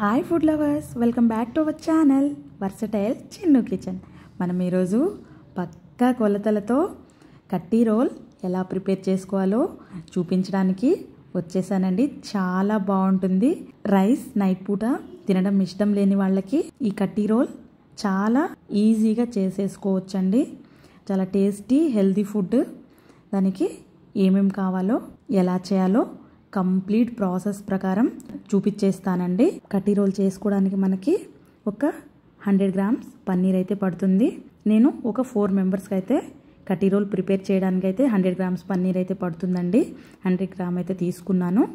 Hi food lovers, welcome back to our channel versatile Chinnu kitchen. మనం ఈరోజు పక్కా కొలతలతో కట్టీ రోల్ ఎలా ప్రిపేర్ చేసుకోవాలో చూపించడానికి వచ్చేసానండి. చాలా బాగుంటుంది. రైస్ నైట్ పూట తినడం ఇష్టం లేని వాళ్ళకి ఈ కట్టీ రోల్ చాలా ఈజీగా చేసేసుకోవచ్చండి. చాలా టేస్టీ హెల్తీ ఫుడ్. దానికి ఏమేమి కావాలో ఎలా చేయాలో కంప్లీట్ ప్రాసెస్ ప్రకారం చూపించేస్తానండి. కట్టీ రోల్ చేసుకోవడానికి మనకి ఒక 100 గ్రామ్స్ పన్నీర్ అయితే పడుతుంది. నేను ఒక 4 మెంబర్స్కి అయితే కట్టీ రోల్ ప్రిపేర్ చేయడానికి అయితే 100 గ్రామ్స్ పన్నీర్ అయితే పడుతుందండి. 100 గ్రామ్ అయితే తీసుకున్నాను.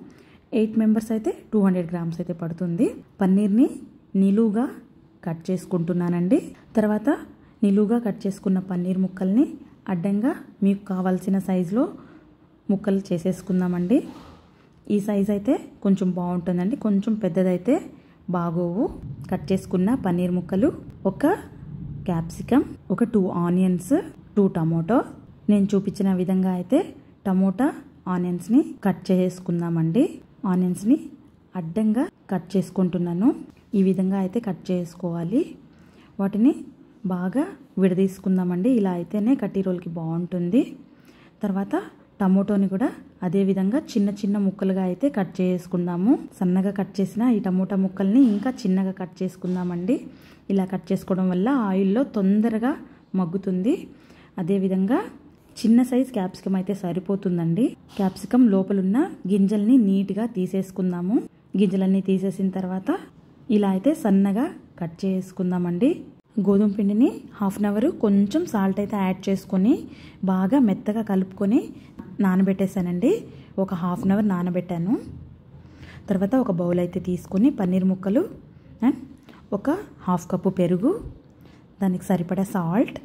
8 మెంబర్స్ అయితే 200 గ్రామ్స్ అయితే పడుతుంది. పన్నీర్ని నిలువుగా కట్ చేసుకుంటున్నానండి. తర్వాత నిలువుగా కట్ చేసుకున్న పన్నీర్ ముక్కల్ని అడ్డంగా మీకు కావాల్సిన సైజులో ముక్కలు చేసేసుకుందామండి. ఈ సైజ్ అయితే కొంచెం బాగుంటుందండి, కొంచెం పెద్దదైతే బాగోవు. కట్ చేసుకున్న పన్నీర్ ముక్కలు, ఒక క్యాప్సికమ్, ఒక 2 ఆనియన్స్, 2 టమోటో. నేను చూపించిన విధంగా అయితే టమోటా ఆనియన్స్ని కట్ చేసుకుందామండి. ఆనియన్స్ని అడ్డంగా కట్ చేసుకుంటున్నాను. ఈ విధంగా అయితే కట్ చేసుకోవాలి. వాటిని బాగా విడదీసుకుందామండి. ఇలా అయితేనే కట్టీ రోల్కి బాగుంటుంది. తర్వాత టమోటోని కూడా అదే విధంగా చిన్న చిన్న ముక్కలుగా అయితే కట్ చేసుకుందాము. సన్నగా కట్ చేసిన ఈ టమోటా ముక్కల్ని ఇంకా చిన్నగా కట్ చేసుకుందామండి. ఇలా కట్ చేసుకోవడం వల్ల ఆయిల్లో తొందరగా మగ్గుతుంది. అదేవిధంగా చిన్న సైజ్ క్యాప్సికమ్ అయితే సరిపోతుందండి. క్యాప్సికమ్ లోపలున్న గింజల్ని నీట్గా తీసేసుకుందాము. గింజలన్నీ తీసేసిన తర్వాత ఇలా అయితే సన్నగా కట్ చేసుకుందామండి. గోధుమ పిండిని 1/2 అవర్ కొంచెం సాల్ట్ అయితే యాడ్ చేసుకొని బాగా మెత్తగా కలుపుకొని నానబెట్టేసానండి. ఒక 1/2 అవర్ నానబెట్టాను. తర్వాత ఒక బౌల్ అయితే తీసుకొని పన్నీర్ ముక్కలు అండ్ ఒక 1/2 కప్పు పెరుగు, దానికి సరిపడా సాల్ట్,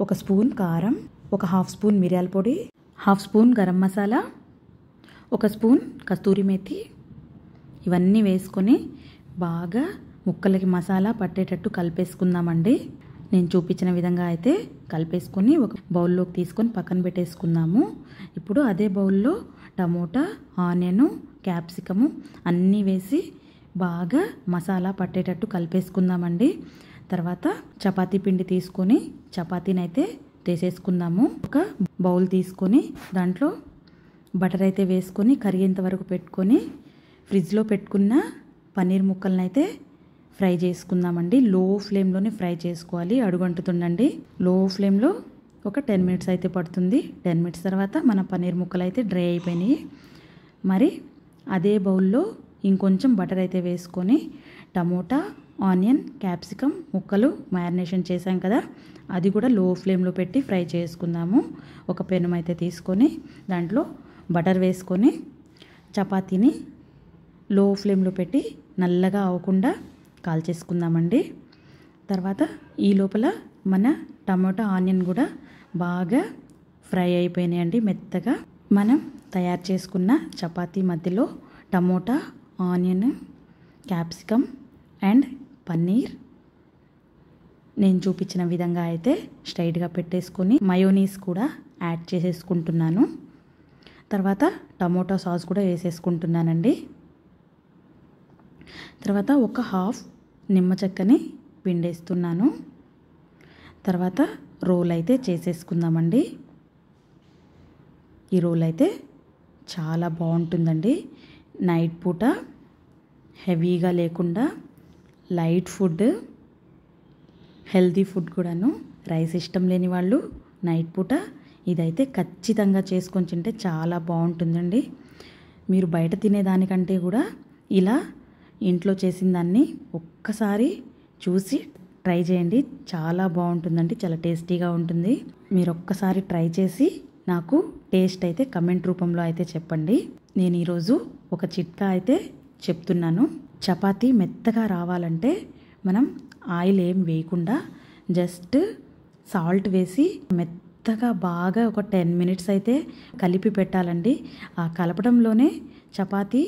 1 స్పూన్ కారం, ఒక 1/2 స్పూన్ మిరియాల పొడి, 1/2 స్పూన్ గరం మసాలా, 1 స్పూన్ కస్తూరి మేతి, ఇవన్నీ వేసుకొని బాగా ముక్కలకి మసాలా పట్టేటట్టు కలిపేసుకుందామండి. నేను చూపించిన విధంగా అయితే కలిపేసుకొని ఒక బౌల్లోకి తీసుకొని పక్కన పెట్టేసుకుందాము. ఇప్పుడు అదే బౌల్లో టమోటా, ఆనియన్, క్యాప్సికము అన్నీ వేసి బాగా మసాలా పట్టేటట్టు కలిపేసుకుందామండి. తర్వాత చపాతీ పిండి తీసుకొని చపాతీని అయితే తీసేసుకుందాము. ఒక బౌల్ తీసుకొని దాంట్లో బటర్ అయితే వేసుకొని కరిగేంత వరకు పెట్టుకొని ఫ్రిడ్జ్లో పెట్టుకున్న పన్నీర్ ముక్కలను అయితే ఫ్రై చేసుకుందామండి. లో ఫ్లేమ్లోనే ఫ్రై చేసుకోవాలి, అడుగంటుతుండండి. లో ఫ్లేమ్లో ఒక 10 మినిట్స్ అయితే పడుతుంది. 10 మినిట్స్ తర్వాత మన పన్నీర్ ముక్కలు అయితే డ్రై అయిపోయినాయి. మరి అదే బౌల్లో ఇంకొంచెం బటర్ అయితే వేసుకొని టమోటా, ఆనియన్, క్యాప్సికమ్ ముక్కలు మ్యారినేషన్ చేసాం కదా, అది కూడా లో ఫ్లేమ్లో పెట్టి ఫ్రై చేసుకుందాము. ఒక పెనం అయితే తీసుకొని దాంట్లో బటర్ వేసుకొని చపాతీని లో ఫ్లేమ్లో పెట్టి నల్లగా అవ్వకుండా కాల్చేసుకుందామండి. తర్వాత ఈ లోపల మన టమాటా ఆనియన్ కూడా బాగా ఫ్రై అయిపోయినాయండి మెత్తగా. మనం తయారు చేసుకున్న చపాతీ మధ్యలో tomato, onion, capsicum and paneer నేను చూపించిన విధంగా అయితే స్ట్రైట్గా పెట్టేసుకొని మయోనీస్ కూడా యాడ్ చేసేసుకుంటున్నాను. తర్వాత టమోటా సాస్ కూడా వేసేసుకుంటున్నానండి. తర్వాత ఒక 1/2 నిమ్మ చెక్కని పిండేస్తున్నాను. తర్వాత రోల్ అయితే చేసేసుకుందామండి. ఈ రోల్ అయితే చాలా బాగుంటుందండి. నైట్ పూట హెవీగా లేకుండా లైట్ ఫుడ్, హెల్తీ ఫుడ్ కూడాను. రైస్ ఇష్టం లేని వాళ్ళు నైట్ పూట ఇదైతే ఖచ్చితంగా చేసుకొని తింటే చాలా బాగుంటుందండి. మీరు బయట తినేదానికంటే కూడా ఇలా ఇంట్లో చేసిన దాన్ని ఒక్కసారి చూసి ట్రై చేయండి. చాలా బాగుంటుందండి, చాలా టేస్టీగా ఉంటుంది. మీరు ఒక్కసారి ట్రై చేసి నాకు టేస్ట్ అయితే కమెంట్ రూపంలో అయితే చెప్పండి. నేను ఈరోజు ఒక చిట్కా అయితే చెప్తున్నాను. చపాతీ మెత్తగా రావాలంటే మనం ఆయిల్ ఏం వేయకుండా జస్ట్ సాల్ట్ వేసి మెత్తగా బాగా ఒక 10 మినిట్స్ అయితే కలిపి పెట్టాలండి. ఆ కలపడంలోనే చపాతీ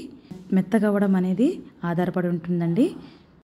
మెత్తగా అవ్వడం అనేది ఆధారపడి ఉంటుందండి.